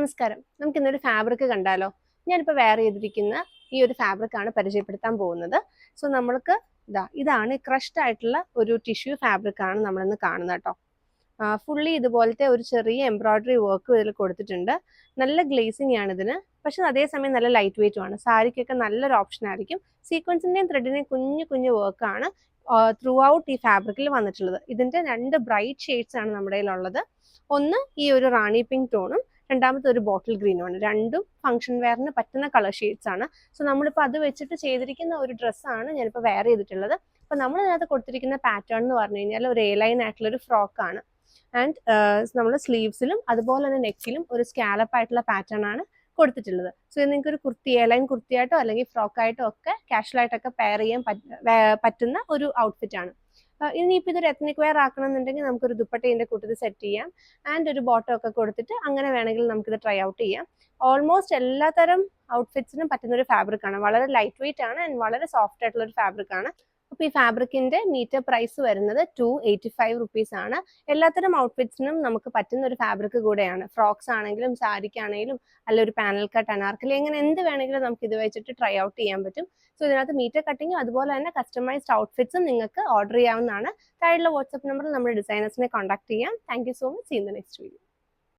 നമസ്കാരം. നമുക്ക് ഇന്നൊരു ഫാബ്രിക് കണ്ടാലോ? ഞാനിപ്പോൾ വെയർ ചെയ്തിരിക്കുന്ന ഈ ഒരു ഫാബ്രിക് ആണ് പരിചയപ്പെടുത്താൻ പോകുന്നത്. സോ നമ്മൾക്ക് ഇതാണ് ക്രഷ്ഡ് ആയിട്ടുള്ള ഒരു ടിഷ്യൂ ഫാബ്രിക് ആണ് നമ്മളിന്ന് കാണുന്നത് കേട്ടോ. ഫുള്ളി ഇതുപോലത്തെ ഒരു ചെറിയ എംബ്രോയിഡറി വർക്ക് ഇതിൽ കൊടുത്തിട്ടുണ്ട്. നല്ല ഗ്ലേസിംഗ് ആണ് ഇതിന്, പക്ഷെ അതേസമയം നല്ല ലൈറ്റ് വെയിറ്റും ആണ്. സാരിക്കൊക്കെ നല്ലൊരു ഓപ്ഷൻ ആയിരിക്കും. സീക്വൻസിന്റെയും ത്രെഡിന്റെയും കുഞ്ഞു കുഞ്ഞു വർക്കാണ് ത്രൂ ഔട്ട് ഈ ഫാബ്രിക്കിൽ വന്നിട്ടുള്ളത്. ഇതിന്റെ 2 ബ്രൈറ്റ് ഷെയ്ഡ്സ് ആണ് നമ്മുടെ കയ്യിലുള്ളത്. ഒന്ന് ഈ ഒരു റാണി പിങ്ക് ടോണും രണ്ടാമത്തെ ഒരു ബോട്ടിൽ ഗ്രീനുമാണ്. രണ്ടും ഫംഗ്ഷൻ വെയറിന് പറ്റുന്ന കളർ ഷെയ്ഡ്സ് ആണ്. സോ നമ്മളിപ്പോൾ അത് വെച്ചിട്ട് ചെയ്തിരിക്കുന്ന ഒരു ഡ്രസ്സാണ് ഞാനിപ്പോൾ വെയർ ചെയ്തിട്ടുള്ളത്. അപ്പോൾ നമ്മൾ ഇതിനകത്ത് കൊടുത്തിരിക്കുന്ന പാറ്റേൺ എന്ന് പറഞ്ഞു കഴിഞ്ഞാൽ ഒരു എ ലൈൻ ആയിട്ടുള്ള ഒരു ഫ്രോക്കാണ്. ആൻഡ് നമ്മൾ സ്ലീവ്സിലും അതുപോലെ തന്നെ നെക്കിലും ഒരു സ്കാലപ്പ് ആയിട്ടുള്ള പാറ്റേൺ ആണ് കൊടുത്തിട്ടുള്ളത്. സോ ഇത് നിങ്ങൾക്ക് ഒരു കുർത്തി, എ ലൈൻ കുർത്തിയായിട്ടോ അല്ലെങ്കിൽ ഫ്രോക്കായിട്ടോ ഒക്കെ കാഷ്വലായിട്ടൊക്കെ പെയർ ചെയ്യാൻ പറ്റുന്ന ഒരു ഔട്ട്ഫിറ്റ് ആണ്. ഇനിയിപ്പോൾ ഇതൊരു എത്നിക് വെയർ ആക്കണം എന്നുണ്ടെങ്കിൽ നമുക്കൊരു ദുപ്പട്ട ഇതിൻ്റെ കൂട്ടത്തിൽ സെറ്റ് ചെയ്യാം. ആൻഡ് ഒരു ബോട്ടം ഒക്കെ കൊടുത്തിട്ട് അങ്ങനെ വേണമെങ്കിൽ നമുക്കിത് ട്രൈ ഔട്ട് ചെയ്യാം. ഓൾമോസ്റ്റ് എല്ലാത്തരം ഔട്ട്ഫിറ്റ്സിനും പറ്റുന്ന ഒരു ഫാബ്രിക് ആണ്. വളരെ ലൈറ്റ് വെയിറ്റ് ആണ് ആൻഡ് വളരെ സോഫ്റ്റ് ആയിട്ടുള്ള ഒരു ഫാബ്രിക് ആണ്. അപ്പോൾ ഈ ഫാബ്രിക്കിന്റെ മീറ്റർ പ്രൈസ് വരുന്നത് 285 റുപ്പീസ് ആണ്. എല്ലാത്തരം ഔട്ട്ഫിറ്റ്സിനും നമുക്ക് പറ്റുന്ന ഒരു ഫാബ്രിക് കൂടെയാണ്. ഫ്രോക്സ് ആണെങ്കിലും സാരിക്കാണെങ്കിലും അല്ല ഒരു പാനൽ കട്ട്, അനാർക്കലി, എങ്ങനെ എന്ത് വേണമെങ്കിലും നമുക്ക് ഇത് വെച്ചിട്ട് ട്രൈ ഔട്ട് ചെയ്യാൻ പറ്റും. സോ ഇതിനകത്ത് മീറ്റർ കട്ടിങ്ങും അതുപോലെ തന്നെ കസ്റ്റമൈസ്ഡ് ഔട്ട്ഫിറ്റ്സും നിങ്ങൾക്ക് ഓർഡർ ചെയ്യാവുന്നതാണ്. താഴെയുള്ള വാട്സ്ആപ്പ് നമ്പറിൽ നമ്മുടെ ഡിസൈനേഴ്സിനെ കോൺടാക്ട് ചെയ്യാം. Thank you so much. See in the next video.